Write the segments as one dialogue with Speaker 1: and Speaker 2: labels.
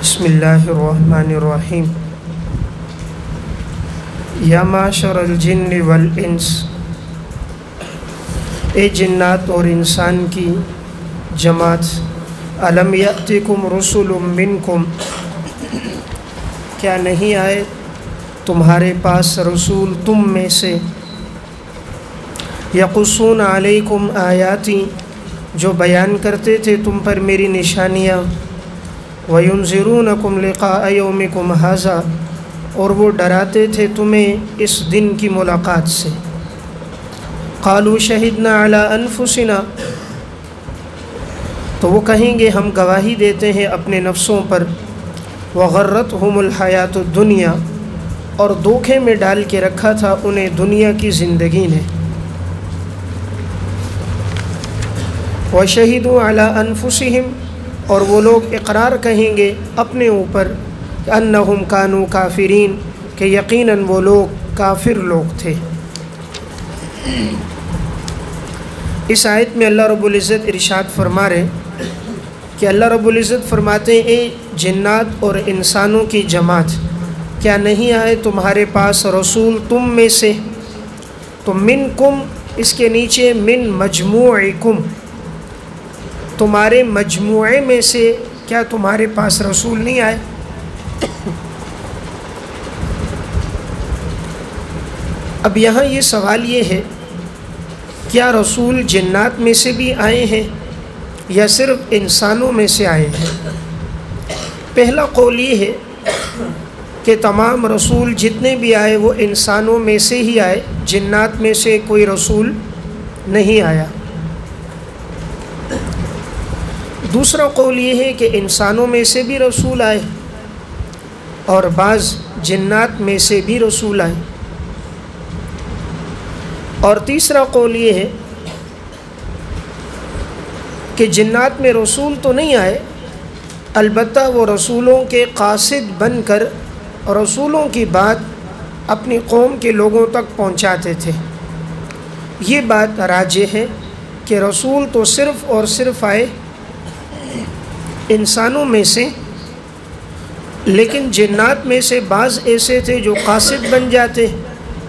Speaker 1: بسم اللہ الرحمن الرحیم یا معشر الجن والانس، اے جنات اور انسان کی جماعت، الم یأتکم رسل منکم، کیا نہیں آئے تمہارے پاس رسول تم میں سے، یقصون علیکم آیاتی، جو بیان کرتے تھے تم پر میری نشانیاں، وَيُنذِرُونَكُمْ لِقَاءَ يَوْمِكُمْ هَذَا، اور وہ ڈراتے تھے تمہیں اس دن کی ملاقات سے۔ قَالُوا شَهِدْنَا عَلَىٰ أَنفُسِنَا، تو وہ کہیں گے ہم گواہی دیتے ہیں اپنے نفسوں پر، وَغَرَّتْهُمُ الْحَيَاةُ الدُّنْيَا، اور دھوکے میں ڈال کے رکھا تھا انہیں دنیا کی زندگی نے۔ وَشَهِدُوا عَلَىٰ أَنفُسِهِمْ، اور وہ لوگ اقرار کہیں گے اپنے اوپر کہ انہم کانوا کافرین، کہ یقیناً وہ لوگ کافر لوگ تھے۔ اس آیت میں اللہ رب العزت ارشاد فرما رہے کہ اللہ رب العزت فرماتے ہیں اے جنات اور انسانوں کی جماعت، کیا نہیں آئے تمہارے پاس رسول تم میں سے؟ تو منکم، اس کے نیچے من مجموعکم، تمہارے مجموعے میں سے کیا تمہارے پاس رسول نہیں آئے؟ اب یہاں یہ سوال یہ ہے، کیا رسول جنات میں سے بھی آئے ہیں یا صرف انسانوں میں سے آئے ہیں؟ پہلا قول یہ ہے کہ تمام رسول جتنے بھی آئے وہ انسانوں میں سے ہی آئے، جنات میں سے کوئی رسول نہیں آیا۔ دوسرا قول یہ ہے کہ انسانوں میں سے بھی رسول آئے اور بعض جنات میں سے بھی رسول آئے۔ اور تیسرا قول یہ ہے کہ جنات میں رسول تو نہیں آئے، البتہ وہ رسولوں کے قاصد بن کر رسولوں کی بات اپنی قوم کے لوگوں تک پہنچاتے تھے۔ یہ بات راجح ہے کہ رسول تو صرف اور صرف آئے انسانوں میں سے، لیکن جنات میں سے بعض ایسے تھے جو قاصد بن جاتے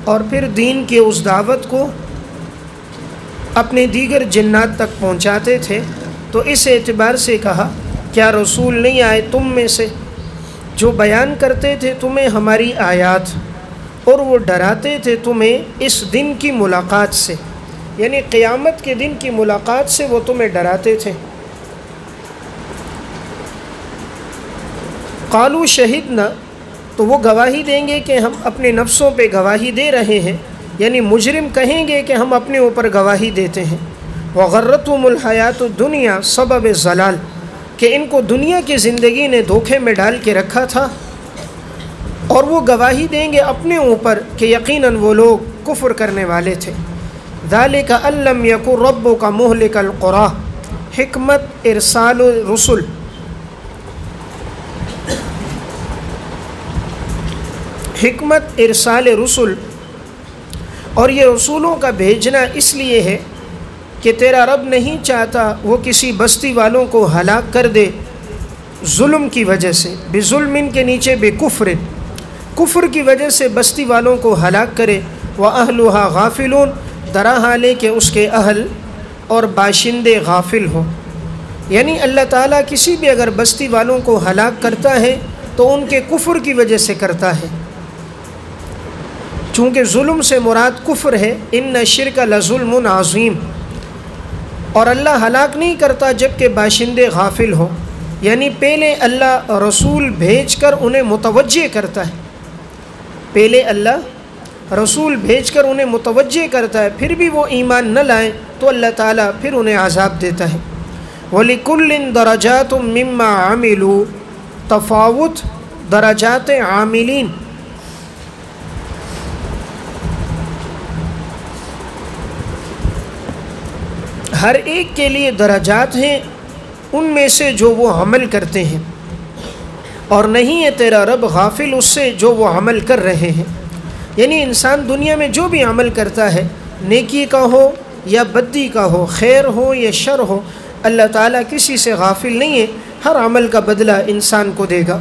Speaker 1: اور پھر دین کی اس دعوت کو اپنے دیگر جنات تک پہنچاتے تھے۔ تو اس اعتبار سے کہا کیا رسول نہیں آئے تم میں سے جو بیان کرتے تھے تمہیں ہماری آیات، اور وہ ڈراتے تھے تمہیں اس دن کی ملاقات سے، یعنی قیامت کے دن کی ملاقات سے وہ تمہیں ڈراتے تھے۔ قالوا شہدنا، تو وہ گواہی دیں گے کہ ہم اپنے نفسوں پہ گواہی دے رہے ہیں، یعنی مجرم کہیں گے کہ ہم اپنے اوپر گواہی دیتے ہیں۔ وغرتهم الحیات الدنیا سبب ضلال، کہ ان کو دنیا کی زندگی نے دھوکے میں ڈال کے رکھا تھا، اور وہ گواہی دیں گے اپنے اوپر کہ یقیناً وہ لوگ کفر کرنے والے تھے۔ ذالک ان لم یکن ربک مہلک القری، حکمت ارسال الرسل، حکمت ارسال رسول، اور یہ رسولوں کا بھیجنا اس لیے ہے کہ تیرا رب نہیں چاہتا وہ کسی بستی والوں کو ہلاک کر دے ظلم کی وجہ سے، بظلم کے نیچے بکفر، کفر کی وجہ سے بستی والوں کو ہلاک کرے، وَأَهْلُهَا غَافِلُونَ، درا حال ہے کہ اس کے اہل اور باشندے غافل ہوں۔ یعنی اللہ تعالیٰ کسی بھی اگر بستی والوں کو ہلاک کرتا ہے تو ان کے کفر کی وجہ سے کرتا ہے، چونکہ ظلم سے مراد کفر ہے، ان الشرک لظلم عظیم، اور اللہ ہلاک نہیں کرتا جب کہ باشندے غافل ہوں، یعنی پہلے اللہ رسول بھیج کر انہیں متوجہ کرتا ہے، پہلے اللہ رسول بھیج کر انہیں متوجہ کرتا ہے، پھر بھی وہ ایمان نہ لائیں تو اللہ تعالیٰ پھر انہیں عذاب دیتا ہے۔ وَلِكُلٍّ دَرَجَاتٌ مِّمَّا عَمِلُوا، تفاوت درجات عاملین، ہر ایک کے لیے درجات ہیں ان میں سے جو وہ عمل کرتے ہیں، اور نہیں ہے تیرا رب غافل اس سے جو وہ عمل کر رہے ہیں۔ یعنی انسان دنیا میں جو بھی عمل کرتا ہے، نیکی کا ہو یا بدی کا ہو، خیر ہو یا شر ہو، اللہ تعالیٰ کسی سے غافل نہیں ہے، ہر عمل کا بدلہ انسان کو دے گا۔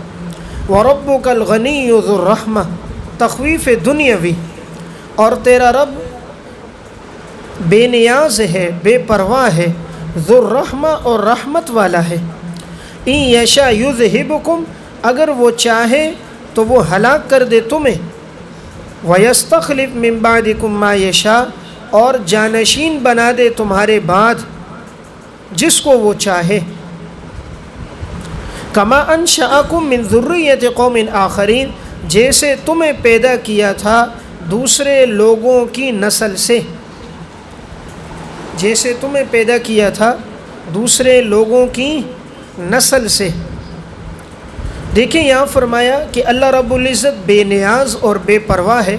Speaker 1: وَرَبُّكَ الْغَنِيُّ ذُو الرَّحْمَةِ، تخویف دنیاوی، اور تیرا رب بے نیاز ہے، بے پرواہ ہے، ذو الرحمہ اور رحمت والا ہے۔ اِن یشاء یذہبکم، اگر وہ چاہے تو وہ ہلاک کر دے تمہیں، وَیَسْتَخْلِفْ مِن بَعْدِکُم مَا یشاء، اور جانشین بنا دے تمہارے بعد جس کو وہ چاہے۔ کما انشأکم من ذریۃ قوم آخرین، جیسے تمہیں پیدا کیا تھا دوسرے لوگوں کی نسل سے، جیسے تمہیں پیدا کیا تھا دوسرے لوگوں کی نسل سے۔ دیکھیں یہاں فرمایا کہ اللہ رب العزت بے نیاز اور بے پرواہ ہے۔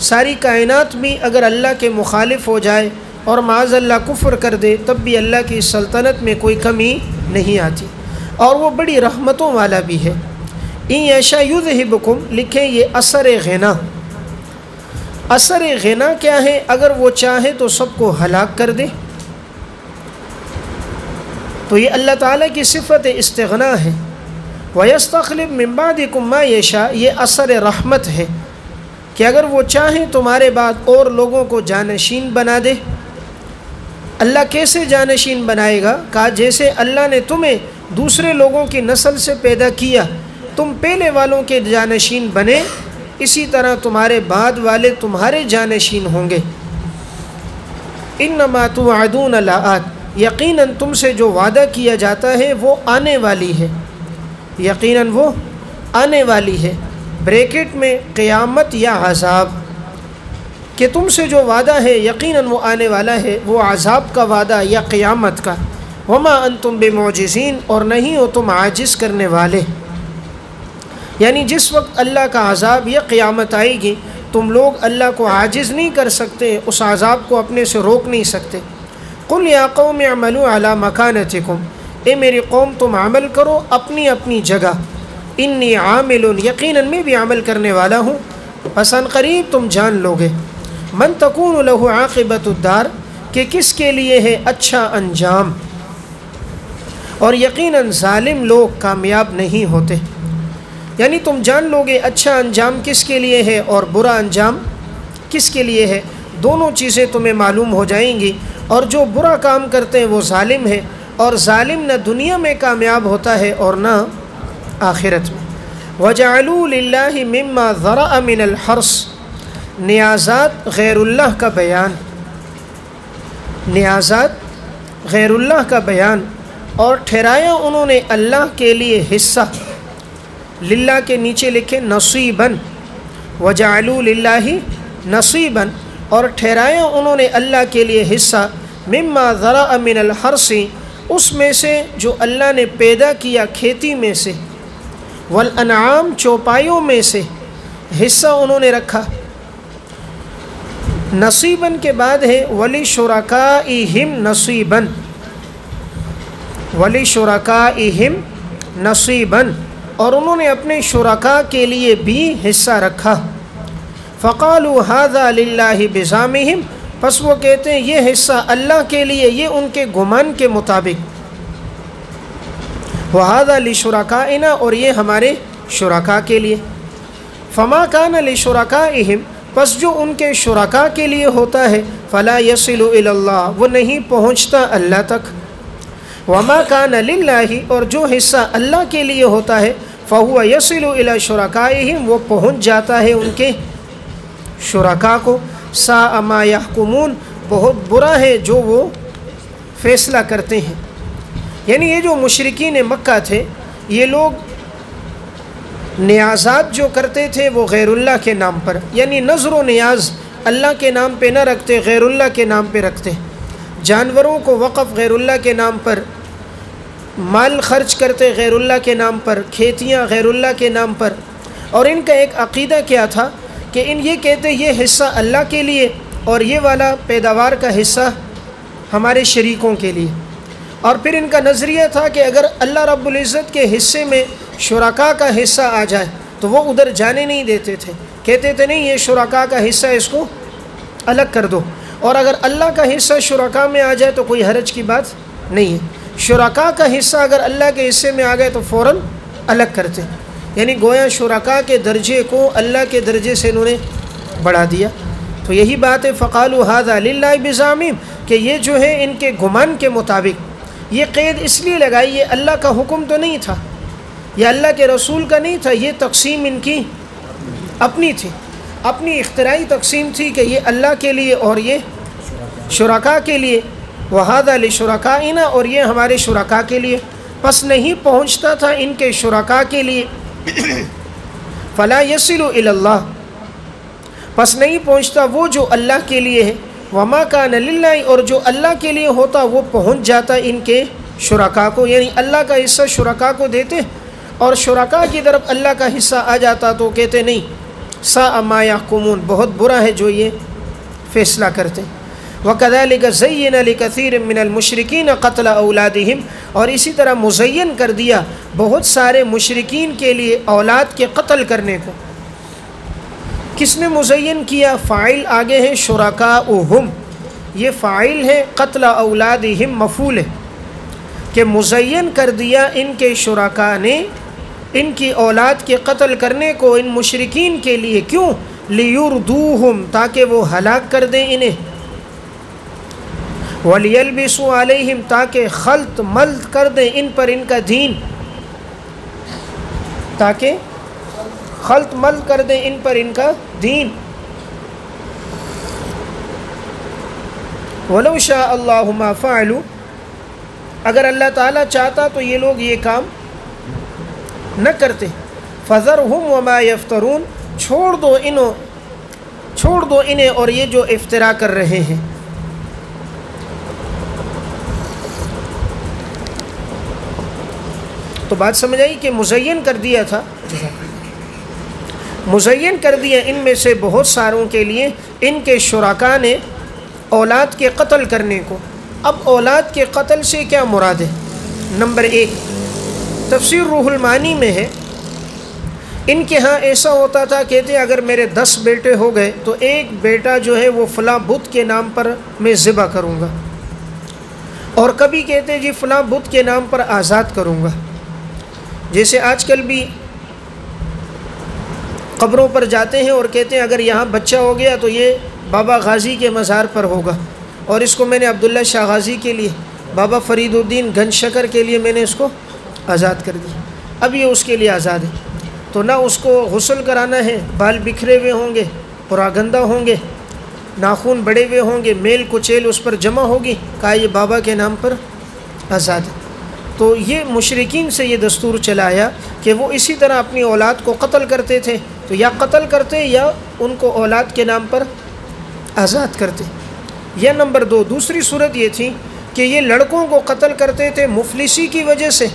Speaker 1: ساری کائنات بھی اگر اللہ کے مخالف ہو جائے اور معاذ اللہ کفر کر دے تب بھی اللہ کی سلطنت میں کوئی کمی نہیں آتی، اور وہ بڑی رحمتوں والا بھی ہے۔ ان یشاء یذہبکم، لکھیں یہ اثر غنا۔ اثر غنا کیا ہے؟ اگر وہ چاہے تو سب کو ہلاک کر دے، تو یہ اللہ تعالیٰ کی صفت استغنا ہے۔ وَيَسْتَخْلِفْ مِن بَعْدِكُم مَّا يَشَاءُ، یہ اثر رحمت ہے کہ اگر وہ چاہیں تمہارے بعد اور لوگوں کو جانشین بنا دے۔ اللہ کیسے جانشین بنائے گا؟ کہا جیسے اللہ نے تمہیں دوسرے لوگوں کی نسل سے پیدا کیا، تم پہلے والوں کے جانشین بنے، اسی طرح تمہارے بعد والے تمہارے جانشین ہوں گے۔ اِنَّمَا تُوعَدُونَ لَآتٍ، یقیناً تم سے جو وعدہ کیا جاتا ہے وہ آنے والی ہے، یقیناً وہ آنے والی ہے، بریکٹ میں قیامت یا عذاب، کہ تم سے جو وعدہ ہے یقیناً وہ آنے والا ہے، وہ عذاب کا وعدہ یا قیامت کا۔ وَمَا أَنْتُمْ بِمُعْجِزِينَ، اور نہیں ہو تم عاجز کرنے والے، یعنی جس وقت اللہ کا عذاب یا قیامت آئے گی تم لوگ اللہ کو عاجز نہیں کر سکتے، اس عذاب کو اپنے سے روک نہیں سکتے۔ قُلْ يَا قَوْمِ اعْمَلُوا عَلَى مَكَانَتِكُمْ، اے میری قوم تم عمل کرو اپنی اپنی جگہ، انی عامل، یقیناً میں بھی عمل کرنے والا ہوں، پس ان قریب تم جان لوگے۔ من تکون لہ عاقبۃ الدار، کہ کس کے لیے ہے اچھا انجام، اور یقیناً ظالم لوگ کامیاب نہیں ہوتے، یعنی تم جان لوگے اچھا انجام کس کے لیے ہے اور برا انجام کس کے لیے ہے، دونوں چیزیں تمہیں معلوم ہو جائیں گی۔ اور جو برا کام کرتے ہیں وہ ظالم ہے، اور ظالم نہ دنیا میں کامیاب ہوتا ہے اور نہ آخرت میں۔ وَجَعَلُوا لِلَّهِ مِمَّا ذَرَأَ مِنَ الْحَرْثِ، نیازات غیر اللہ کا بیان، نیازات غیر اللہ کا بیان، اور ٹھہرایا انہوں نے اللہ کے لیے حصہ، للہ کے نیچے لکھے نصیباً، وَجَعَلُوا لِلَّهِ نصیباً، اور ٹھہرایا انہوں نے اللہ کے لیے حصہ، مما ذرأ من الحرث، اس میں سے جو اللہ نے پیدا کیا کھیتی میں سے، والانعام، چوپایوں میں سے حصہ انہوں نے رکھا۔ نصیباً کے بعد ہے وَلِشُرَكَائِهِمْ نَصِيبًا، وَلِشُرَكَائِهِمْ نَصِيبًا، اور انہوں نے اپنے شرکاء کے لیے بھی حصہ رکھا۔ فَقَالُوا هَذَا لِلَّهِ بِزَعْمِهِمْ، پس وہ کہتے ہیں یہ حصہ اللہ کے لیے، یہ ان کے گمان کے مطابق، وَهَذَا لِشُرَكَائِنَا، اور یہ ہمارے شرکاء کے لیے۔ فَمَا كَانَ لِشُرَكَائِهِمْ، پس جو ان کے شرکاء کے لیے ہوتا ہے، فَلَا يَصِلُ إِلَى اللَّهِ، وہ نہیں پہنچتا اللہ تک۔ وَمَا كَانَ لِلَّهِ، اور جو حصہ اللہ کے لیے ہوتا ہے، فَهُوَ يَصِلُ إِلَى شُرَكَائِهِمْ، وہ پہنچ جاتا ہے ان کے شرکاء کو۔ سَاءَ مَا يَحْكُمُونَ، بہت برا ہے جو وہ فیصلہ کرتے ہیں۔ یعنی یہ جو مشرکین مکہ تھے، یہ لوگ نیازات جو کرتے تھے وہ غیر اللہ کے نام پر، یعنی نظر و نیاز اللہ کے نام پہ نہ رکھتے، غیر اللہ کے نام پہ رکھتے، جانوروں کو وقف غیر اللہ کے نام پر، مال خرچ کرتے غیر اللہ کے نام پر، کھیتیاں غیر اللہ کے نام پر۔ اور ان کا ایک عقیدہ کیا تھا کہ ان یہ کہتے یہ حصہ اللہ کے لیے اور یہ والا پیداوار کا حصہ ہمارے شریکوں کے لیے۔ اور پھر ان کا نظریہ تھا کہ اگر اللہ رب العزت کے حصے میں شرکاء کا حصہ آ جائے تو وہ ادھر جانے نہیں دیتے تھے، کہتے تھے نہیں یہ شرکاء کا حصہ، اس کو الگ کر دو، اور اگر اللہ کا حصہ شرکاء میں آ جائے تو کوئی حرج کی بات نہیں ہے۔ شرکا کا حصہ اگر اللہ کے حصے میں آ گئے تو فوراً الگ کرتے، یعنی گویا شرکا کے درجے کو اللہ کے درجے سے انہوں نے بڑھا دیا۔ تو یہی بات ہے فقالوا ھذا للہ بزعمہم، کہ یہ جو ہے ان کے گمان کے مطابق یہ قید اس لیے لگائی، یہ اللہ کا حکم تو نہیں تھا، یہ اللہ کے رسول کا نہیں تھا، یہ تقسیم ان کی اپنی تھی، اپنی اختراعی تقسیم تھی کہ یہ اللہ کے لیے اور یہ شرکا کے لیے، وَهَذَا لِشُرَكَائِنَا، اور یہ ہمارے شرکا کے لیے، پس نہیں پہنچتا تھا ان کے شرکا کے لیے فَلَا يَصِلُ إِلَى اللَّهِ، پس نہیں پہنچتا وہ جو اللہ کے لیے ہے، وَمَا كَانَ لِلَّهِ، اور جو اللہ کے لیے ہوتا وہ پہنچ جاتا ان کے شرکا کو، یعنی اللہ کا حصہ شرکا کو دیتے اور شرکا کی طرف اللہ کا حصہ آ جاتا تو کہتے نہیں سَاءَ مَا يَحْكُمُونَ، بہت برا ہے جو یہ فیصلہ کرتے۔ وَكَذَلِكَ زَيَّنَ لِكَثِيرٍ مِّنَ الْمُشْرِكِينَ قَتْلَ أَوْلَادِهِمْ، اور اسی طرح مزین کر دیا بہت سارے مشرکین کے لیے اولاد کے قتل کرنے کو۔ کس نے مزین کیا؟ فاعل آگے ہے شرکاؤہم، یہ فاعل ہے، قتل اولادہم مفعول ہے، کہ مزین کر دیا ان کے شرکا نے ان کی اولاد کے قتل کرنے کو ان مشرکین کے لیے، کیوں؟ لیردوہم، تاکہ وہ ہلاک کر دیں انہیں، وَلِيَلْبِسُوا عَلَيْهِمْ، تاکہ خلط ملط کر دیں ان پر ان کا دین، تاکہ خلط ملط کر دیں ان پر ان کا دین۔ وَلَوْ شَاءَ اللَّهُ مَا فَعَلُوا، اگر اللہ تعالیٰ چاہتا تو یہ لوگ یہ کام نہ کرتے۔ فَذَرْهُمْ وَمَا يَفْتَرُونَ، چھوڑ دو انہیں اور یہ جو افترا کر رہے ہیں۔ تو بات سمجھ آئی کہ مزین کر دیا تھا، مزین کر دیا ان میں سے بہت ساروں کے لیے ان کے شرکا نے اولاد کے قتل کرنے کو۔ اب اولاد کے قتل سے کیا مراد ہے؟ نمبر 1 تفسیر روح المعانی میں ہے، ان کے ہاں ایسا ہوتا تھا، کہتے اگر میرے 10 بیٹے ہو گئے تو ایک بیٹا جو ہے وہ فلاں بت کے نام پر میں ذبح کروں گا، اور کبھی کہتے جی فلاں بت کے نام پر آزاد کروں گا۔ جیسے آج کل بھی قبروں پر جاتے ہیں اور کہتے ہیں اگر یہاں بچہ ہو گیا تو یہ بابا غازی کے مزار پر ہوگا، اور اس کو میں نے عبداللہ شاہ غازی کے لیے، بابا فرید الدین گنج شکر کے لیے میں نے اس کو آزاد کر دیا، اب یہ اس کے لیے آزاد ہے۔ تو نہ اس کو غسل کرانا ہے، بال بکھرے ہوئے ہوں گے، پراگندہ ہوں گے، ناخن بڑے ہوئے ہوں گے، میل کچیل اس پر جمع ہوگی، کہا یہ بابا کے نام پر آزاد ہے۔ تو یہ مشرکین سے یہ دستور چلایا کہ وہ اسی طرح اپنی اولاد کو قتل کرتے تھے، تو یا قتل کرتے یا ان کو اولاد کے نام پر آزاد کرتے۔ یا نمبر 2 دوسری صورت یہ تھی کہ یہ لڑکوں کو قتل کرتے تھے مفلسی کی وجہ سے،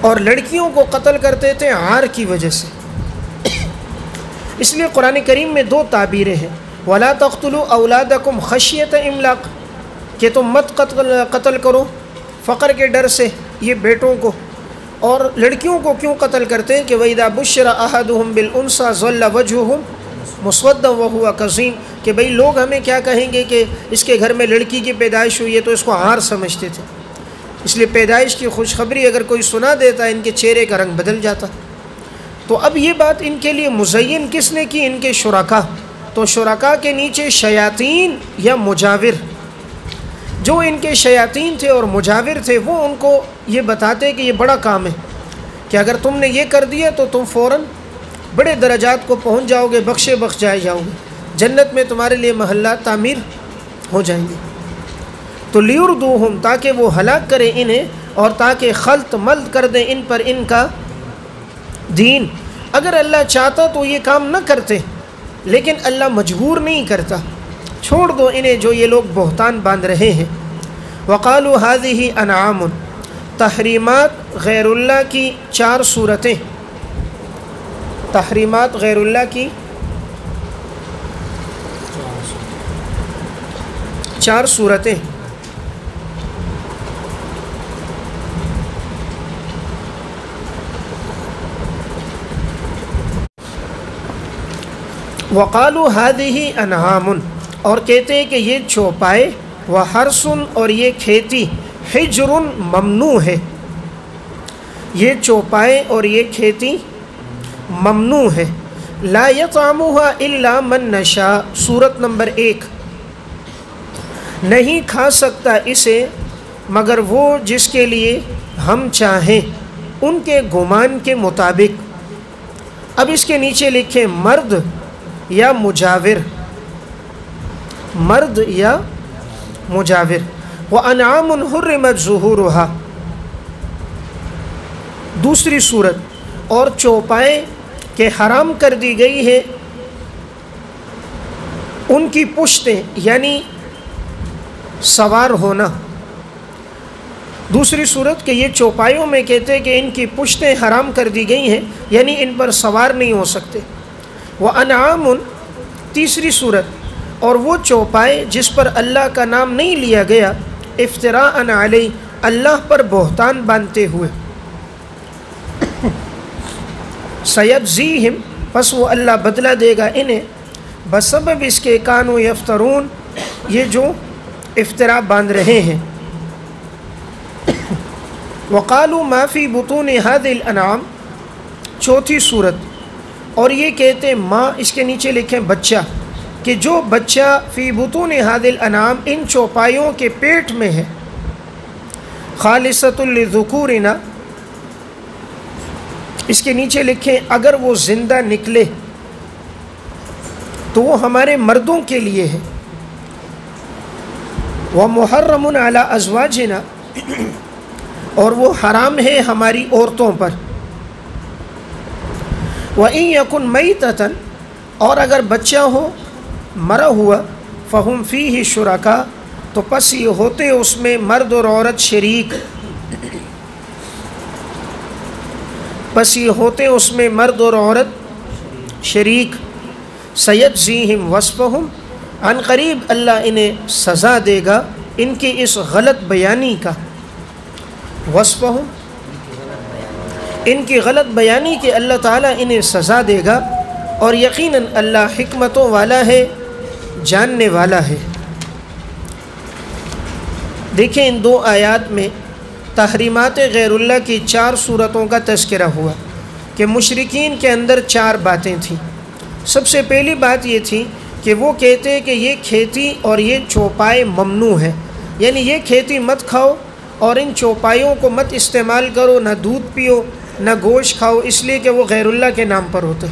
Speaker 1: اور لڑکیوں کو قتل کرتے تھے عار کی وجہ سے۔ اس لیے قرآن کریم میں 2 تعبیریں ہیں، وَلَا تَقْتُلُوا أَوْلَادَكُمْ خَشْيَةَ إِمْلَاقٍ، کہ تم مت قتل کرو فقر کے ڈر سے یہ بیٹوں کو، اور لڑکیوں کو کیوں قتل کرتے ہیں کہ وَإِذَا بُشِّرَ أَحَدُهُمْ بِالْأُنثىٰ ظَلَّ وَجْهُهُ مُسْوَدًّا وَهُوَ كَظِيمٌ، کہ بھئی لوگ ہمیں کیا کہیں گے کہ اس کے گھر میں لڑکی کی پیدائش ہوئی ہے، تو اس کو عار سمجھتے تھے، اس لیے پیدائش کی خوشخبری اگر کوئی سنا دیتا ان کے چہرے کا رنگ بدل جاتا۔ تو اب یہ بات ان کے لیے مزین کس نے کی؟ ان کے شرکا۔ تو شرکا کے نیچے شیاطین یا مجاور، جو ان کے شیاطین تھے اور مجاور تھے، وہ ان کو یہ بتاتے کہ یہ بڑا کام ہے، کہ اگر تم نے یہ کر دیا تو تم فوراً بڑے درجات کو پہنچ جاؤ گے، بخشے بخش جائے جاؤ گے، جنت میں تمہارے لیے محلات تعمیر ہو جائیں گے۔ تو لیردوہم، تاکہ وہ ہلاک کریں انہیں اور تاکہ خلط ملط کر دیں ان پر ان کا دین۔ اگر اللہ چاہتا تو یہ کام نہ کرتے، لیکن اللہ مجبور نہیں کرتا، چھوڑ دو انہیں جو یہ لوگ بہتان باندھ رہے ہیں۔ وقالوا هذه انعام، تحریمات غیر اللہ کی 4 صورتیں، تحریمات غیر اللہ کی 4 صورتیں۔ وقالوا هذه انعام، اور کہتے ہیں کہ یہ چوپائے، وحرث، اور یہ کھیتی، ہجرن ممنوع ہے، یہ چوپائے اور یہ کھیتی ممنوع ہے۔ لا یطعمها الا من نشاء، سورت نمبر 1، نہیں کھا سکتا اسے مگر وہ جس کے لیے ہم چاہیں، ان کے گمان کے مطابق۔ اب اس کے نیچے لکھیں مرد یا مجاور، مرد یا مجاور۔ وَأَنْعَامٌ حُرِّمَتْ ظُهُورُهَا، دوسری صورت، اور چوپائے کہ حرام کر دی گئی ہے ان کی پشتیں، یعنی سوار ہونا۔ دوسری صورت کہ یہ چوپایوں میں کہتے ہیں کہ ان کی پشتیں حرام کر دی گئی ہیں، یعنی ان پر سوار نہیں ہو سکتے۔ وَأَنْعَامٌ، تیسری صورت، اور وہ چوپائے جس پر اللہ کا نام نہیں لیا گیا، افتراء علیہ، اللہ پر بہتان باندھتے ہوئے۔ سیجزیہم، پس وہ اللہ بدلہ دے گا انہیں، بسبب اس کے کانوا یفترون، یہ جو افتراء باندھ رہے ہیں۔ وقالوا ما فی بطون هذه الانعام، چوتھی صورت، اور یہ کہتے ماں، اس کے نیچے لکھیں بچہ، کہ جو بچہ فی بطون هذه الانعام، ان چوپایوں کے پیٹ میں ہے، خالصۃ لذکورنا، اس کے نیچے لکھیں اگر وہ زندہ نکلے تو وہ ہمارے مردوں کے لیے ہے۔ وَمُحَرَّمٌ عَلَىٰ أَزْوَاجِنَا، اور وہ حرام ہے ہماری عورتوں پر۔ وَإِن يَكُن مَيْتَةً، اور اگر بچہ ہو مرا ہوا، فَهُمْ فِيهِ شُرَكَاء، تو پس یہ ہوتے اس میں مرد اور عورت شریک، پس یہ ہوتے اس میں مرد اور عورت شریک۔ سیجزیہم وصفہم، عن قریب اللہ انہیں سزا دے گا ان کی اس غلط بیانی کا۔ وصفہم، ان کی غلط بیانی کے اللہ تعالیٰ انہیں سزا دے گا، اور یقیناً اللہ حکمتوں والا ہے، جاننے والا ہے۔ دیکھیں ان دو آیات میں تحریمات غیر اللہ کی 4 صورتوں کا تذکرہ ہوا کہ مشرکین کے اندر 4 باتیں تھیں۔ سب سے پہلی بات یہ تھی کہ وہ کہتے کہ یہ کھیتی اور یہ چوپائے ممنوع ہے، یعنی یہ کھیتی مت کھاؤ اور ان چوپائیوں کو مت استعمال کرو، نہ دودھ پیو نہ گوشت کھاؤ، اس لیے کہ وہ غیر اللہ کے نام پر ہوتے۔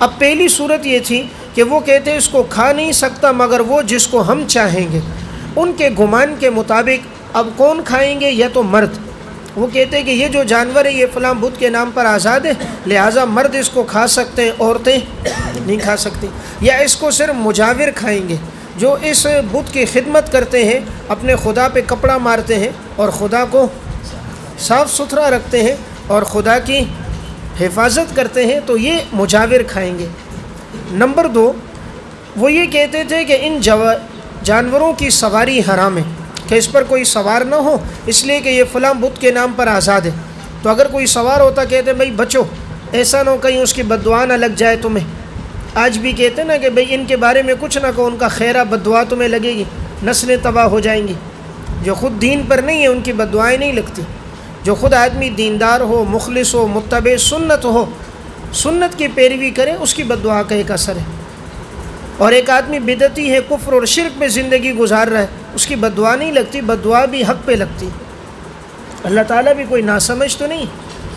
Speaker 1: اب پہلی صورت یہ تھی کہ وہ کہتے اس کو کھا نہیں سکتا مگر وہ جس کو ہم چاہیں گے، ان کے گمان کے مطابق۔ اب کون کھائیں گے؟ یا تو مرد، وہ کہتے ہیں کہ یہ جو جانور ہے یہ فلاں بت کے نام پر آزاد ہے، لہٰذا مرد اس کو کھا سکتے ہیں، عورتیں نہیں کھا سکتی۔ یا اس کو صرف مجاور کھائیں گے، جو اس بت کی خدمت کرتے ہیں، اپنے خدا پہ کپڑا مارتے ہیں اور خدا کو صاف ستھرا رکھتے ہیں اور خدا کی حفاظت کرتے ہیں، تو یہ مجاور کھائیں گے۔ نمبر 2، وہ یہ کہتے تھے کہ ان جانوروں کی سواری حرام ہے، کہ اس پر کوئی سوار نہ ہو، اس لیے کہ یہ فلاں بت کے نام پر آزاد ہے۔ تو اگر کوئی سوار ہوتا کہتے بھائی بچو، ایسا نہ ہو کہیں اس کی بددعا نہ لگ جائے تمہیں۔ آج بھی کہتے نا کہ بھئی ان کے بارے میں کچھ نہ کہو، ان کا خیرہ بددعا تمہیں لگے گی، نسلیں تباہ ہو جائیں گی۔ جو خود دین پر نہیں ہے ان کی بددعائیں نہیں لگتی۔ جو خود آدمی دیندار ہو، مخلص ہو، متبع سنت ہو، سنت کی پیروی کرے، اس کی بددعا کا ایک اثر ہے۔ اور ایک آدمی بدعتی ہے، کفر اور شرک میں زندگی گزار رہا ہے، اس کی بددعا نہیں لگتی، بددعا بھی حق پہ لگتی۔ اللہ تعالیٰ بھی کوئی ناسمجھ تو نہیں،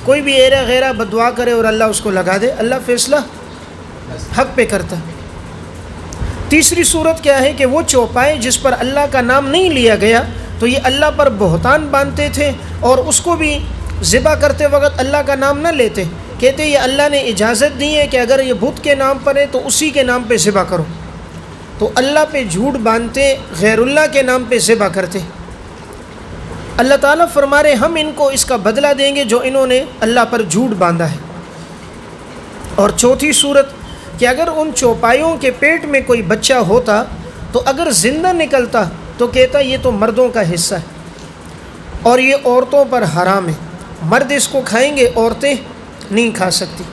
Speaker 1: کوئی بھی ایرا غیرہ بددعا کرے اور اللہ اس کو لگا دے، اللہ فیصلہ حق پہ کرتا ہے۔ تیسری صورت کیا ہے کہ وہ چوپائے جس پر اللہ کا نام نہیں لیا گیا، تو یہ اللہ پر بہتان باندھتے تھے اور اس کو بھی ذبح کرتے وقت اللہ کا نام نہ لیتے، کہتے یہ اللہ نے اجازت دی ہے کہ اگر یہ بت کے نام پر ہے تو اسی کے نام پہ ذبح کرو، تو اللہ پہ جھوٹ باندھتے، غیر اللہ کے نام پہ ذبح کرتے۔ اللہ تعالیٰ فرما رہے ہم ان کو اس کا بدلہ دیں گے جو انہوں نے اللہ پر جھوٹ باندھا ہے۔ اور چوتھی صورت کہ اگر ان چوپایوں کے پیٹ میں کوئی بچہ ہوتا تو اگر زندہ نکلتا تو کہتا یہ تو مردوں کا حصہ ہے اور یہ عورتوں پر حرام ہے، مرد اس کو کھائیں گے، عورتیں نہیں کھا سکتی۔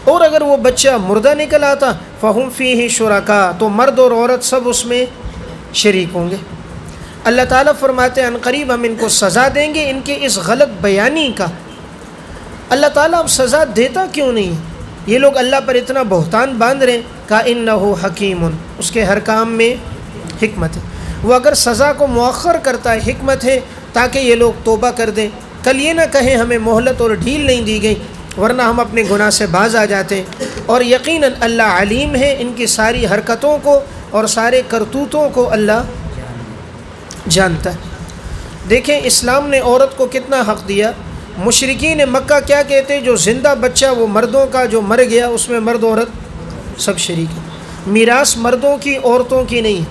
Speaker 1: اور اگر وہ بچہ مردہ نکل آتا فَهُمْ فِيهِ شُرَكَاء، تو مرد اور عورت سب اس میں شریک ہوں گے۔ اللہ تعالیٰ فرماتے ہیں عنقریب ہم ان کو سزا دیں گے ان کے اس غلط بیانی کا۔ اللہ تعالیٰ اب سزا دیتا کیوں نہیں ہے؟ یہ لوگ اللہ پر اتنا بہتان باندھ رہے ہیں، کہا انہو حکیم، اس کے ہر کام میں حکمت ہے۔ وہ اگر سزا کو مؤخر کرتا ہے حکمت ہے تاکہ یہ لوگ توبہ کر دیں، کل یہ نہ کہیں ہمیں مہلت اور ڈھیل نہیں دی گئی ورنہ ہم اپنے گناہ سے باز آ جاتے ہیں۔ اور یقیناً اللہ علیم ہے، ان کی ساری حرکتوں کو اور سارے کرتوتوں کو اللہ جانتا ہے۔ دیکھیں اسلام نے عورت کو کتنا حق دیا۔ مشرکین مکہ کیا کہتے؟ جو زندہ بچہ وہ مردوں کا، جو مر گیا اس میں مرد عورت سب شریک ہے۔ میراث مردوں کی عورتوں کی نہیں،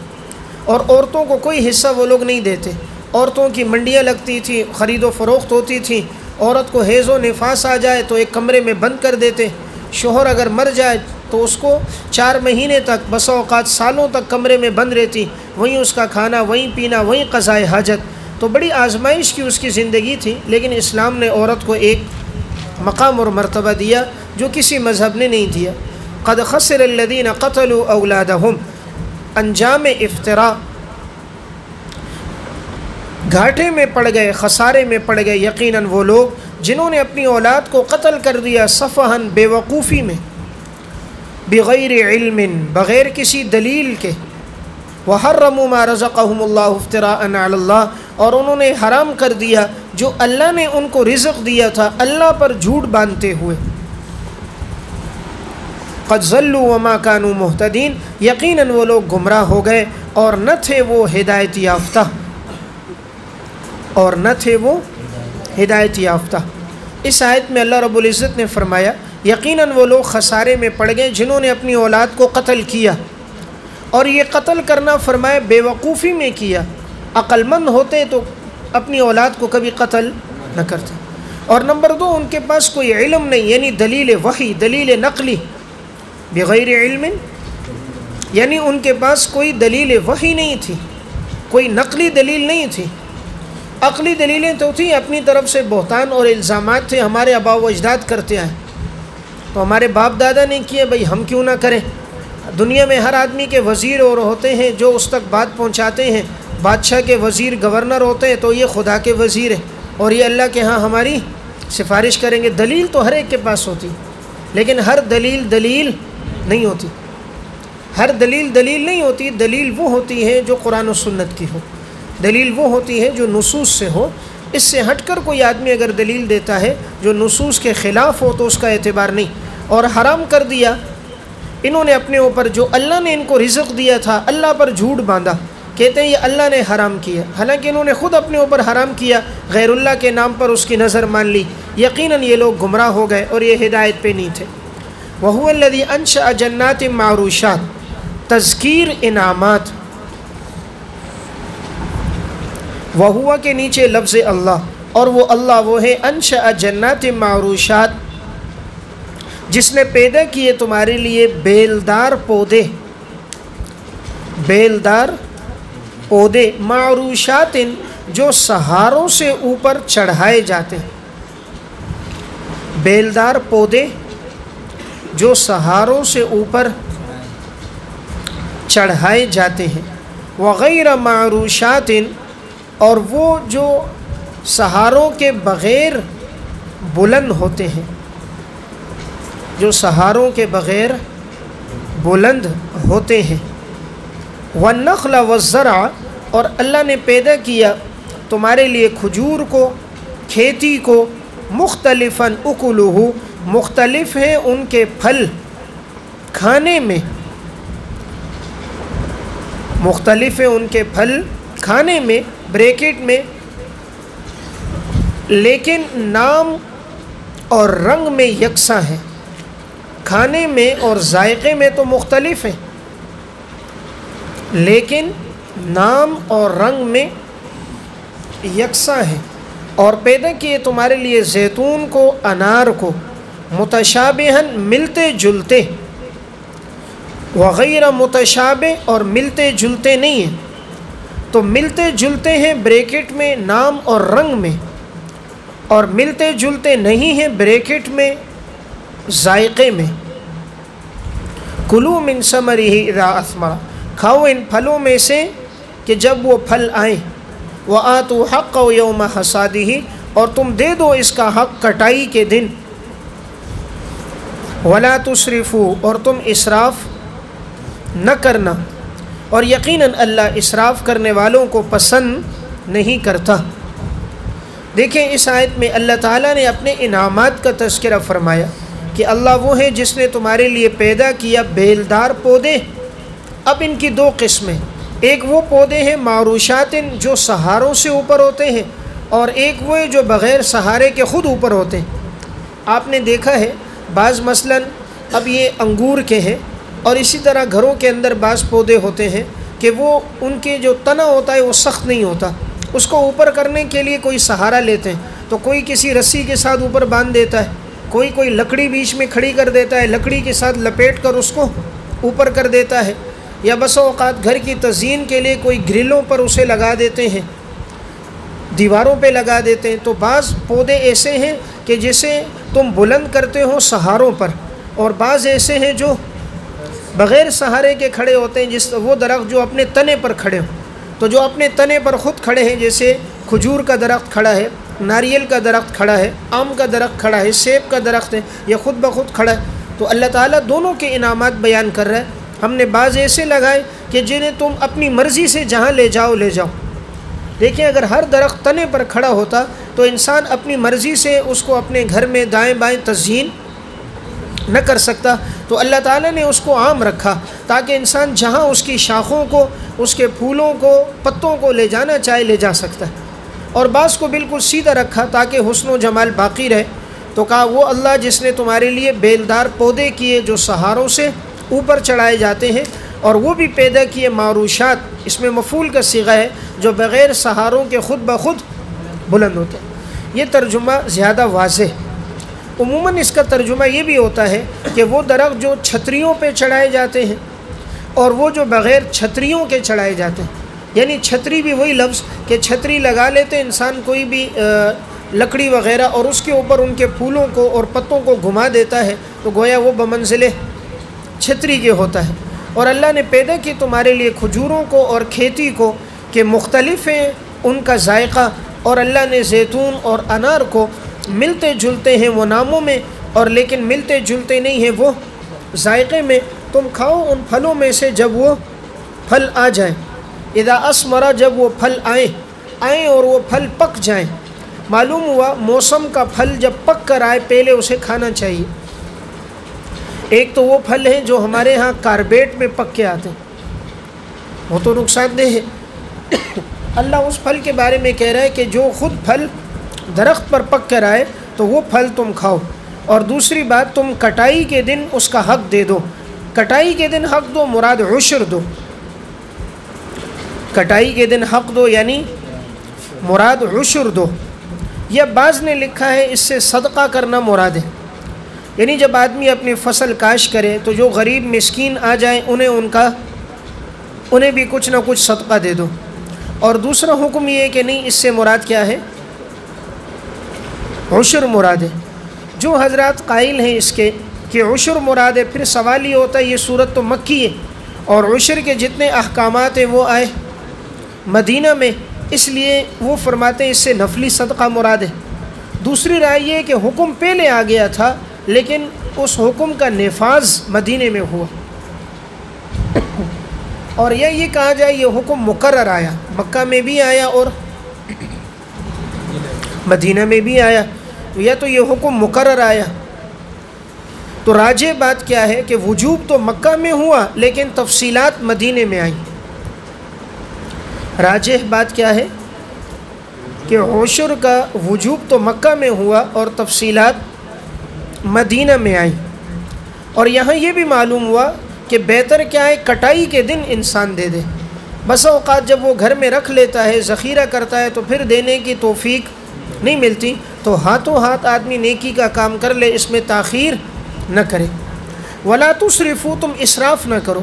Speaker 1: اور عورتوں کو کوئی حصہ وہ لوگ نہیں دیتے۔ عورتوں کی منڈیاں لگتی تھیں، خرید و فروخت ہوتی تھی۔ عورت کو حیض و نفاس آ جائے تو ایک کمرے میں بند کر دیتے، شوہر اگر مر جائے تو اس کو 4 مہینے تک، بسا اوقات سالوں تک کمرے میں بند رہتی، وہیں اس کا کھانا، وہیں پینا، وہیں قضائے حاجت۔ تو بڑی آزمائش کی اس کی زندگی تھی، لیکن اسلام نے عورت کو ایک مقام اور مرتبہ دیا جو کسی مذہب نے نہیں دیا۔ قد خسر الذین قتلوا اولادہم، انجام افتراء، گھاٹے میں پڑ گئے، خسارے میں پڑ گئے یقیناً وہ لوگ جنہوں نے اپنی اولاد کو قتل کر دیا صفحاً، بے وقوفی میں، بغیر علم، بغیر کسی دلیل کے، وحرموا ما رزقهم اللہ افتراء علی اللہ، اور انہوں نے حرام کر دیا جو اللہ نے ان کو رزق دیا تھا اللہ پر جھوٹ باندھتے ہوئے۔ قد ضلوا وما كانوا مهتدین، یقیناً وہ لوگ گمراہ ہو گئے اور نہ تھے وہ ہدایت یافتہ، اور نہ تھے وہ ہدایت یافتہ۔ اس آیت میں اللہ رب العزت نے فرمایا یقیناً وہ لوگ خسارے میں پڑ گئے جنہوں نے اپنی اولاد کو قتل کیا، اور یہ قتل کرنا فرمایا بے وقوفی میں کیا۔ عقل مند ہوتے تو اپنی اولاد کو کبھی قتل نہ کرتے۔ اور نمبر 2، ان کے پاس کوئی علم نہیں، یعنی دلیل وحی، دلیل نقلی، بغیر علم، یعنی ان کے پاس کوئی دلیل وحی نہیں تھی، کوئی نقلی دلیل نہیں تھی۔ عقلی دلیلیں تو تھیں، اپنی طرف سے بہتان اور الزامات تھے، ہمارے آباء و اجداد کرتے آئے تو ہمارے باپ دادا نے کیے، بھائی ہم کیوں نہ کریں۔ دنیا میں ہر آدمی کے وزیر اور ہوتے ہیں جو اس تک بات پہنچاتے ہیں، بادشاہ کے وزیر گورنر ہوتے ہیں تو یہ خدا کے وزیر ہیں اور یہ اللہ کے ہاں ہماری سفارش کریں گے۔ دلیل تو ہر ایک کے پاس ہوتی، لیکن ہر دلیل دلیل نہیں ہوتی، ہر دلیل دلیل نہیں ہوتی۔ دلیل وہ ہوتی ہے جو قرآن و سنت کی ہو، دلیل وہ ہوتی ہے جو نصوص سے ہو۔ اس سے ہٹ کر کوئی آدمی اگر دلیل دیتا ہے جو نصوص کے خلاف ہو تو اس کا اعتبار نہیں۔ اور حرام کر دیا انہوں نے اپنے اوپر جو اللہ نے ان کو رزق دیا تھا، اللہ پر جھوٹ باندھا، کہتے ہیں یہ اللہ نے حرام کیا، حالانکہ انہوں نے خود اپنے اوپر حرام کیا، غیر اللہ کے نام پر اس کی نظر مان لی۔ یقیناً یہ لوگ گمراہ ہو گئے اور یہ ہدایت پہ نہیں تھے۔ وَهُوَ الَّذِي أَنشَأَ جَنَّاتٍ مَعْرُوشَاتٍ، تذکیر انعامات، وَهُوَ کے نیچے لفظ اللہ، اور وہ اللہ وہ ہے انشأ جنات معروشات، جس نے پیدا کیے تمہارے لیے بیلدار پودے، بیلدار پودے، معروشات جو سہاروں سے اوپر چڑھائے جاتے ہیں، بیلدار پودے جو سہاروں سے اوپر چڑھائے جاتے ہیں، وغیر معروشات، اور وہ جو سہاروں کے بغیر بلند ہوتے ہیں، جو سہاروں کے بغیر بلند ہوتے ہیں، والنخل والزرع، اور اللہ نے پیدا کیا تمہارے لیے کھجور کو، کھیتی کو، مختلفاً اکلہ، مختلف ہیں ان کے پھل کھانے میں، مختلف ہیں ان کے پھل کھانے میں، بریکٹ میں، لیکن نام اور رنگ میں یکساں ہے۔ کھانے میں اور ذائقے میں تو مختلف ہیں، لیکن نام اور رنگ میں یکساں ہے۔ اور پیدا کیے تمہارے لیے زیتون کو، انار کو، متشابہن ملتے جلتے، وغیر متشابہ اور ملتے جلتے نہیں ہیں، تو ملتے جلتے ہیں بریکٹ میں نام اور رنگ میں، اور ملتے جلتے نہیں ہیں بریکٹ میں ذائقے میں۔ کلوا من ثمرہ اذا اثمر، کھاؤ ان پھلوں میں سے کہ جب وہ پھل آئیں، وآتوا حقہ یوم حصادہ، اور تم دے دو اس کا حق کٹائی کے دن، ولا تسرفوا، اور تم اسراف نہ کرنا، اور یقیناً اللہ اسراف کرنے والوں کو پسند نہیں کرتا۔ دیکھیں اس آیت میں اللہ تعالیٰ نے اپنے انعامات کا تذکرہ فرمایا کہ اللہ وہ ہے جس نے تمہارے لیے پیدا کیا بیلدار پودے۔ اب ان کی دو قسمیں، ایک وہ پودے ہیں معروشات جو سہاروں سے اوپر ہوتے ہیں، اور ایک وہ ہے جو بغیر سہارے کے خود اوپر ہوتے ہیں۔ آپ نے دیکھا ہے بعض مثلاً اب یہ انگور کے ہیں، اور اسی طرح گھروں کے اندر بعض پودے ہوتے ہیں کہ وہ ان کے جو تنا ہوتا ہے وہ سخت نہیں ہوتا، اس کو اوپر کرنے کے لیے کوئی سہارا لیتے ہیں، تو کوئی کسی رسی کے ساتھ اوپر باندھ دیتا ہے، کوئی لکڑی بیچ میں کھڑی کر دیتا ہے، لکڑی کے ساتھ لپیٹ کر اس کو اوپر کر دیتا ہے، یا بسا اوقات گھر کی تزئین کے لیے کوئی گرلوں پر اسے لگا دیتے ہیں، دیواروں پہ لگا دیتے ہیں۔ تو بعض پودے ایسے ہیں کہ جسے تم بلند کرتے ہو سہاروں پر، اور بعض ایسے ہیں جو بغیر سہارے کے کھڑے ہوتے ہیں، وہ درخت جو اپنے تنے پر کھڑے ہوں۔ تو جو اپنے تنے پر خود کھڑے ہیں، جیسے کھجور کا درخت کھڑا ہے، ناریل کا درخت کھڑا ہے، آم کا درخت کھڑا ہے، سیب کا درخت ہے، یہ خود بخود کھڑا ہے، تو اللہ تعالیٰ دونوں کے انعامات بیان کر رہا ہے۔ ہم نے بعض ایسے لگائے کہ جنہیں تم اپنی مرضی سے جہاں لے جاؤ لے جاؤ۔ دیکھیں اگر ہر درخت تنے پر کھڑا ہوتا تو انسان اپنی مرضی سے اس کو اپنے گھر میں دائیں بائیں تزئین نہ کر سکتا، تو اللہ تعالیٰ نے اس کو عام رکھا تاکہ انسان جہاں اس کی شاخوں کو، اس کے پھولوں کو، پتوں کو لے جانا چاہے لے جا سکتا ہے، اور بعض کو بالکل سیدھا رکھا تاکہ حسن و جمال باقی رہے۔ تو کہا وہ اللہ جس نے تمہارے لیے بیلدار پودے کیے جو سہاروں سے اوپر چڑھائے جاتے ہیں، اور وہ بھی پیدا کیے معروشات، اس میں مفعول کا صیغہ ہے، جو بغیر سہاروں کے خود بخود بلند ہوتے ہیں۔ یہ ترجمہ زیادہ واضح۔ عموماً اس کا ترجمہ یہ بھی ہوتا ہے کہ وہ درخت جو چھتریوں پہ چڑھائے جاتے ہیں اور وہ جو بغیر چھتریوں کے چڑھائے جاتے ہیں، یعنی چھتری بھی وہی لفظ کہ چھتری لگا لیتے انسان کوئی بھی لکڑی وغیرہ، اور اس کے اوپر ان کے پھولوں کو اور پتوں کو گھما دیتا ہے، تو گویا وہ بمنزل چھتری کے ہوتا ہے۔ اور اللہ نے پیدا کی تمہارے لیے کھجوروں کو اور کھیتی کو کہ مختلف ہیں ان کا ذائقہ، اور اللہ نے زیتون اور انار کو ملتے جلتے ہیں وہ ناموں میں، اور لیکن ملتے جلتے نہیں ہیں وہ ذائقے میں۔ تم کھاؤ ان پھلوں میں سے جب وہ پھل آ جائیں، اذا اسمرا، جب وہ پھل آئیں اور وہ پھل پک جائیں۔ معلوم ہوا موسم کا پھل جب پک کر آئے پہلے اسے کھانا چاہیے۔ ایک تو وہ پھل ہیں جو ہمارے ہاں کاربیٹ میں پک کے آتے ہیں، وہ تو نقصان دہ ہے۔ اللہ اس پھل کے بارے میں کہہ رہا ہے کہ جو خود پھل درخت پر پک کر آئے تو وہ پھل تم کھاؤ، اور دوسری بات تم کٹائی کے دن اس کا حق دے دو۔ کٹائی کے دن حق دو مراد عشر دو، کٹائی کے دن حق دو یعنی مراد عشر دو، یا بعض نے لکھا ہے اس سے صدقہ کرنا مراد ہے، یعنی جب آدمی اپنی فصل کاشت کرے تو جو غریب مسکین آ جائیں انہیں بھی کچھ نہ کچھ صدقہ دے دو۔ اور دوسرا حکم یہ ہے کہ نہیں، اس سے مراد کیا ہے؟ عشر مراد ہے۔ جو حضرات قائل ہیں اس کے کہ عشر مراد ہے، پھر سوال یہ ہوتا ہے یہ صورت تو مکی ہے اور عشر کے جتنے احکامات ہیں وہ آئے مدینہ میں، اس لیے وہ فرماتے ہیں اس سے نفلی صدقہ مراد ہے۔ دوسری رائے یہ ہے کہ حکم پہلے آ گیا تھا لیکن اس حکم کا نفاذ مدینے میں ہوا، اور یا یہ کہا جائے یہ حکم مقرر آیا، مکہ میں بھی آیا اور مدینہ میں بھی آیا، یا تو یہ حکم مقرر آیا۔ تو راجح بات کیا ہے کہ وجوب تو مکہ میں ہوا لیکن تفصیلات مدینے میں آئیں۔ راجح بات کیا ہے کہ عشر کا وجوب تو مکہ میں ہوا اور تفصیلات مدینہ میں آئیں۔ اور یہاں یہ بھی معلوم ہوا کہ بہتر کیا ہے کٹائی کے دن انسان دے دے، بس اوقات جب وہ گھر میں رکھ لیتا ہے ذخیرہ کرتا ہے تو پھر دینے کی توفیق نہیں ملتی، تو ہاتھوں ہاتھ آدمی نیکی کا کام کر لے، اس میں تاخیر نہ کرے۔ ولا تسرفوا، تم اسراف نہ کرو۔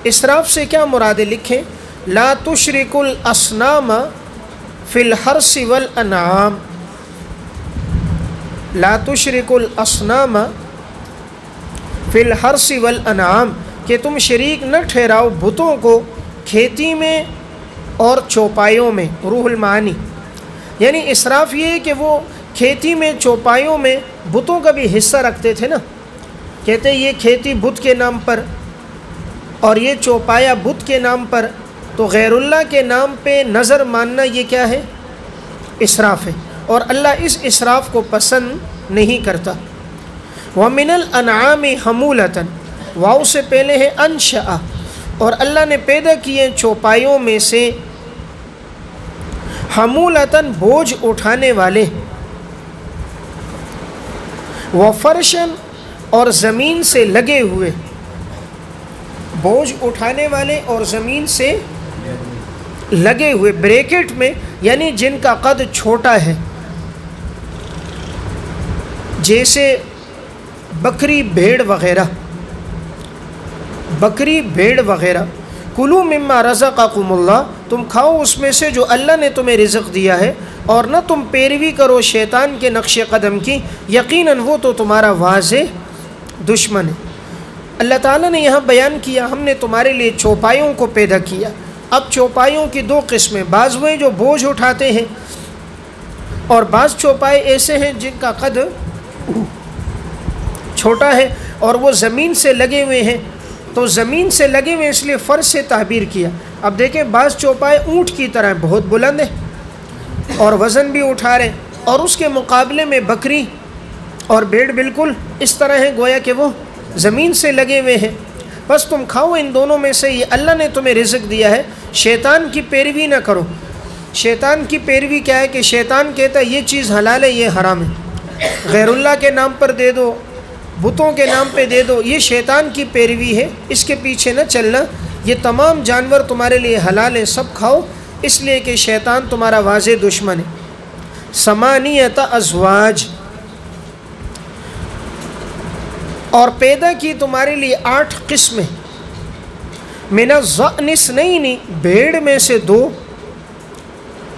Speaker 1: اسراف سے کیا مراد لکھیں؟ لا تشرکوا الاصنام فی الحرث والانعام، لا تشرکوا الاصنام فی الحرث والانعام، کہ تم شریک نہ ٹھہراؤ بتوں کو کھیتی میں اور چوپایوں میں، روح المعانی، یعنی اسراف یہ ہے کہ وہ کھیتی میں چوپایوں میں بتوں کا بھی حصہ رکھتے تھے نا، کہتے یہ کھیتی بت کے نام پر اور یہ چوپایا بت کے نام پر، تو غیر اللہ کے نام پہ نظر ماننا یہ کیا ہے؟ اسراف ہے، اور اللہ اس اسراف کو پسند نہیں کرتا۔ وَمِنَ الْأَنْعَامِ حَمُولَةً، واو سے پہلے ہے انشأ، اور اللہ نے پیدا کیے چوپایوں میں سے حمولتاً بوجھ اٹھانے والے، وفرشن اور زمین سے لگے ہوئے، بوجھ اٹھانے والے اور زمین سے لگے ہوئے، بریکٹ میں یعنی جن کا قد چھوٹا ہے، جیسے بکری بھیڑ وغیرہ، بکری بھیڑ وغیرہ۔ کلوا مما رزقکم اللہ، تم کھاؤ اس میں سے جو اللہ نے تمہیں رزق دیا ہے، اور نہ تم پیروی کرو شیطان کے نقش قدم کی، یقیناً وہ تو تمہارا واضح دشمن ہے۔ اللہ تعالیٰ نے یہاں بیان کیا ہم نے تمہارے لیے چوپایوں کو پیدا کیا۔ اب چوپایوں کی دو قسمیں، بعض وہ جو بوجھ اٹھاتے ہیں، اور بعض چوپائے ایسے ہیں جن کا قد چھوٹا ہے اور وہ زمین سے لگے ہوئے ہیں، تو زمین سے لگے ہوئے اس لیے فرش سے تعبیر کیا۔ اب دیکھیں بعض چوپائے اونٹ کی طرح بہت بلند ہیں اور وزن بھی اٹھا رہے ہیں، اور اس کے مقابلے میں بکری اور بھیڑ بالکل اس طرح ہیں گویا کہ وہ زمین سے لگے ہوئے ہیں۔ بس تم کھاؤ ان دونوں میں سے، یہ اللہ نے تمہیں رزق دیا ہے، شیطان کی پیروی نہ کرو۔ شیطان کی پیروی کیا ہے کہ شیطان کہتا ہے یہ چیز حلال ہے، یہ حرام ہے، غیر اللہ کے نام پر دے دو، بتوں کے نام پہ دے دو، یہ شیطان کی پیروی ہے، اس کے پیچھے نہ چلنا۔ یہ تمام جانور تمہارے لیے حلال ہیں، سب کھاؤ، اس لیے کہ شیطان تمہارا واضح دشمن ہے۔ ثمانیۃ ازواج، اور پیدا کی تمہارے لیے 8 قسمیں، من الضأن اثنین، بھیڑ میں سے 2،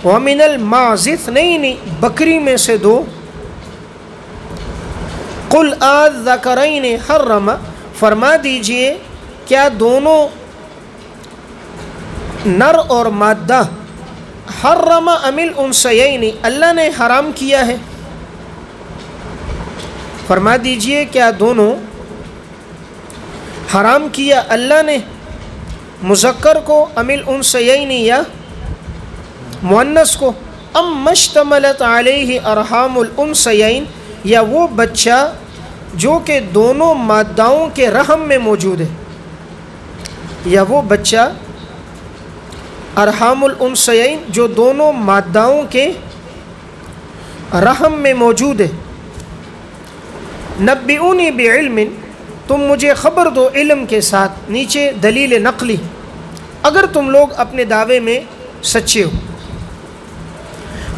Speaker 1: ومن الماعز اثنین، بکری میں سے 2۔ قل الذکرین حرم، فرما دیجئے کیا دونوں نر اور مادہ، حرم ام الانثیین، اللہ نے حرام کیا ہے؟ فرما دیجئے کیا دونوں حرام کیا اللہ نے، مذکر کو ام الانثیین یا مؤنث کو، ام مشتملت علیہ ارحام الانثیین، یا وہ بچہ جو کہ دونوں ماداؤں کے رحم میں موجود ہے، یا وہ بچہ ارحام الانثیین جو دونوں ماداؤں کے رحم میں موجود ہے۔ نبئونی بعلم، تم مجھے خبر دو علم کے ساتھ، نیچے دلیل نقلی، اگر تم لوگ اپنے دعوے میں سچے ہو۔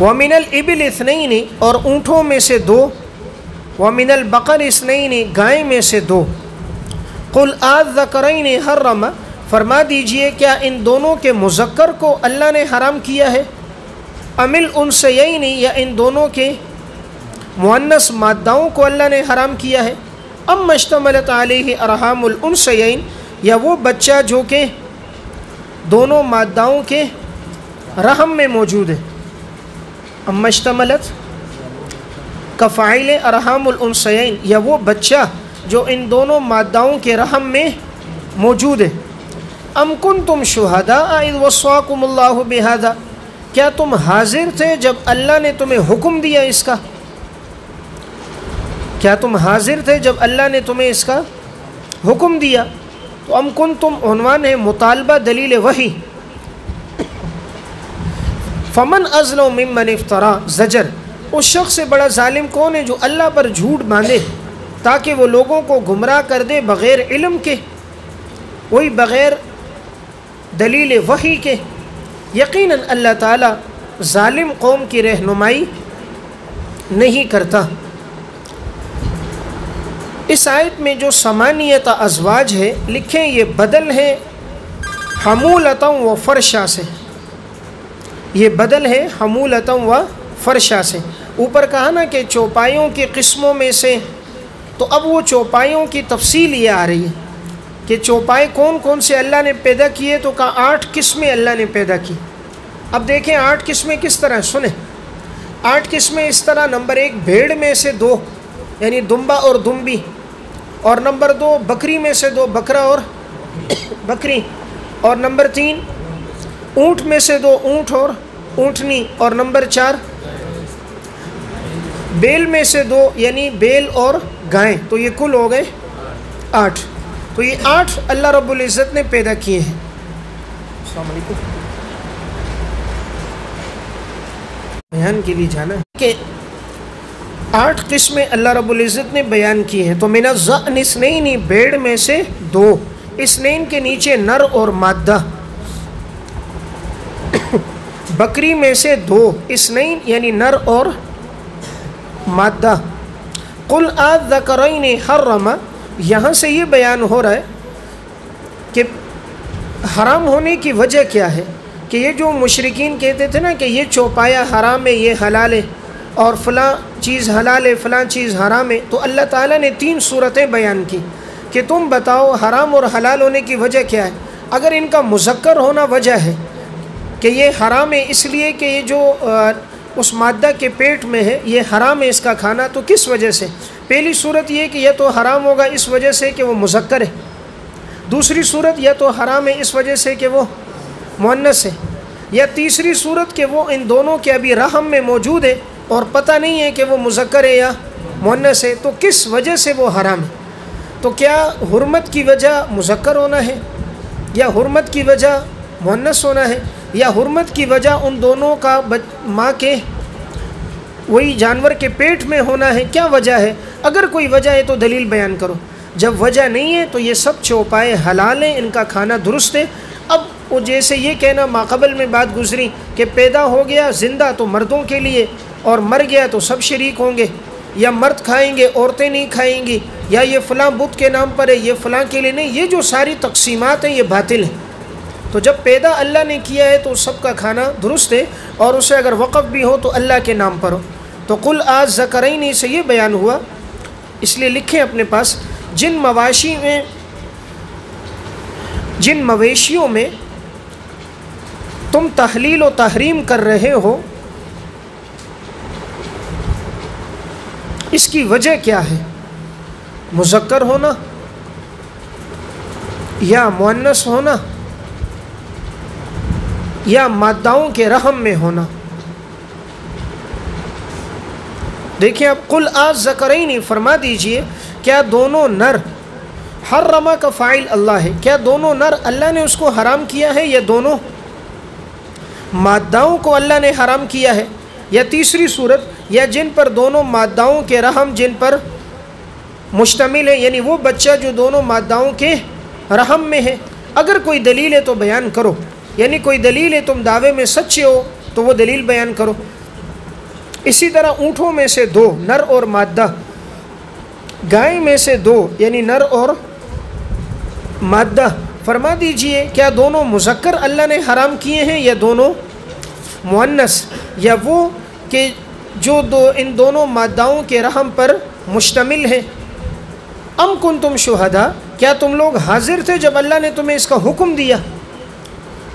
Speaker 1: ومن الابل اثنین، اور اونٹوں میں سے 2، ومن البقر اثنین، گائے میں سے 2۔ قل الذکرین حرم، فرما دیجئے کیا ان دونوں کے مذکر کو اللہ نے حرام کیا ہے، ام الانثیین، یا ان دونوں کے مؤنث ماداؤں کو اللہ نے حرام کیا ہے، ام مشتملت علیہ ارحام الانثیین، یا وہ بچہ جو کہ دونوں ماداؤں کے رحم میں موجود ہے۔ ام مشتملت کفاعل ارحام الانثیین، یا وہ بچہ جو ان دونوں ماداؤں کے رحم میں موجود ہے۔ ام کنتم شہداء اذ وصاکم اللہ بہذا، کیا تم حاضر تھے جب اللہ نے تمہیں حکم دیا اس کا؟ کیا تم حاضر تھے جب اللہ نے تمہیں اس کا حکم دیا؟ تو ام کنتم عنوان ہے مطالبہ دلیل وحی۔ فمن اظلم ممن افترا، زجر، اس شخص سے بڑا ظالم کون ہے جو اللہ پر جھوٹ باندھے تاکہ وہ لوگوں کو گمراہ کر دے بغیر علم کے، وہی بغیر دلیل وحی کے۔ یقیناً اللہ تعالیٰ ظالم قوم کی رہنمائی نہیں کرتا۔ اس آیت میں جو ثمانیۃ ازواج ہے، لکھیں یہ بدل ہے حمولۃ و فرشا سے، یہ بدل ہے حمولۃ و فرشا سے۔ اوپر کہا نا کہ چوپایوں کی قسموں میں سے، تو اب وہ چوپایوں کی تفصیل یہ آ رہی ہے کہ چوپائے کون کون سے اللہ نے پیدا کیے، تو کہا 8 قسمیں اللہ نے پیدا کی۔ اب دیکھیں 8 قسمیں کس طرح، سنیں 8 قسمیں اس طرح: نمبر 1 بھیڑ میں سے 2 یعنی دمبا اور دمبی، اور نمبر 2 بکری میں سے 2 بکرا اور بکری، اور نمبر 3 اونٹ میں سے 2 اونٹ اور اونٹنی، اور نمبر 4 بیل میں سے 2 یعنی بیل اور گائیں۔ تو یہ کل ہو گئے 8۔ تو یہ 8 اللہ رب العزت نے پیدا کیے ہیں۔ السلام علیکم۔ بیان کے لیے جانا ہے کہ 8 قسمیں اللہ رب العزت نے بیان کی ہیں۔ تو من الضأن اثنین، بھیڑ میں سے 2، اثنین کے نیچے نر اور مادہ، بکری میں سے 2، اثنین یعنی نر اور مادہ۔ قل اذکرین حرم، یہاں سے یہ بیان ہو رہا ہے کہ حرام ہونے کی وجہ کیا ہے، کہ یہ جو مشرکین کہتے تھے نا کہ یہ چوپایا حرام ہے، یہ حلال ہے، اور فلاں چیز حلال ہے، فلاں چیز حرام ہے۔ تو اللہ تعالیٰ نے 3 صورتیں بیان کی کہ تم بتاؤ حرام اور حلال ہونے کی وجہ کیا ہے۔ اگر ان کا مذکر ہونا وجہ ہے کہ یہ حرام ہے اس لیے کہ یہ جو اس مادہ کے پیٹ میں ہے یہ حرام ہے اس کا کھانا، تو کس وجہ سے؟ پہلی صورت یہ کہ یہ تو حرام ہوگا اس وجہ سے کہ وہ مذکر ہے، دوسری صورت یا تو حرام ہے اس وجہ سے کہ وہ مؤنث ہے، یا تیسری صورت کہ وہ ان دونوں کے ابھی رحم میں موجود ہے اور پتہ نہیں ہے کہ وہ مذکر ہے یا مؤنث ہے، تو کس وجہ سے وہ حرام ہے۔ تو کیا حرمت کی وجہ مذکر ہونا ہے، یا حرمت کی وجہ مؤنث ہونا ہے، یا حرمت کی وجہ ان دونوں کا ماں کے وہی جانور کے پیٹ میں ہونا ہے؟ کیا وجہ ہے؟ اگر کوئی وجہ ہے تو دلیل بیان کرو، جب وجہ نہیں ہے تو یہ سب چوپائے حلال ہیں، ان کا کھانا درست ہے۔ اب وہ جیسے یہ کہنا ماقبل میں بات گزری کہ پیدا ہو گیا زندہ تو مردوں کے لیے اور مر گیا تو سب شریک ہوں گے، یا مرد کھائیں گے عورتیں نہیں کھائیں گی، یا یہ فلاں بت کے نام پر ہے یہ فلاں کے لیے نہیں، یہ جو ساری تقسیمات ہیں یہ باطل ہیں۔ تو جب پیدا اللہ نے کیا ہے تو سب کا کھانا درست ہے، اور اسے اگر وقف بھی ہو تو اللہ کے نام پر ہو۔ تو قل اذکرین سے یہ بیان ہوا، اس لیے لکھیں اپنے پاس، جن مویشیوں میں تم تحلیل و تحریم کر رہے ہو اس کی وجہ کیا ہے؟ مذکر ہونا یا مؤنث ہونا یا ماداؤں کے رحم میں ہونا؟ دیکھیں اب قل اذکرین فرما دیجئے کیا دونوں نر، حرم کا فاعل اللہ ہے، کیا دونوں نر اللہ نے اس کو حرام کیا ہے، یا دونوں ماداؤں کو اللہ نے حرام کیا ہے؟ یا تیسری صورت، یا جن پر دونوں ماداؤں کے رحم جن پر مشتمل ہے، یعنی وہ بچہ جو دونوں ماداؤں کے رحم میں ہے۔ اگر کوئی دلیل ہے تو بیان کرو، یعنی کوئی دلیل ہے، تم دعوے میں سچے ہو تو وہ دلیل بیان کرو۔ اسی طرح اونٹوں میں سے 2 نر اور مادہ، گائے میں سے 2 یعنی نر اور مادہ، فرما دیجئے کیا دونوں مذکر اللہ نے حرام کیے ہیں یا دونوں مؤنث، یا وہ کہ جو ان دونوں ماداؤں کے رحم پر مشتمل ہے؟ ام کنتم شہداء، کیا تم لوگ حاضر تھے جب اللہ نے تمہیں اس کا حکم دیا؟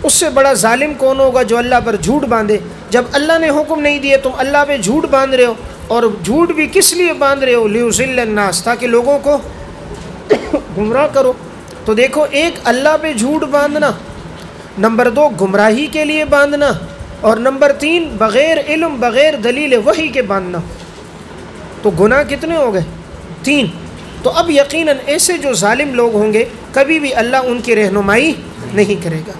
Speaker 1: اس سے بڑا ظالم کون ہوگا جو اللہ پر جھوٹ باندھے؟ جب اللہ نے حکم نہیں دیا تم اللہ پہ جھوٹ باندھ رہے ہو، اور جھوٹ بھی کس لیے باندھ رہے ہو؟ لیضل الناس، تاکہ لوگوں کو گمراہ کرو۔ تو دیکھو، ایک اللہ پہ جھوٹ باندھنا، نمبر 2 گمراہی کے لیے باندھنا، اور نمبر 3 بغیر علم بغیر دلیل وحی کے باندھنا۔ تو گناہ کتنے ہو گئے؟ 3۔ تو اب یقیناً ایسے جو ظالم لوگ ہوں گے کبھی بھی اللہ ان کی رہنمائی نہیں کرے گا۔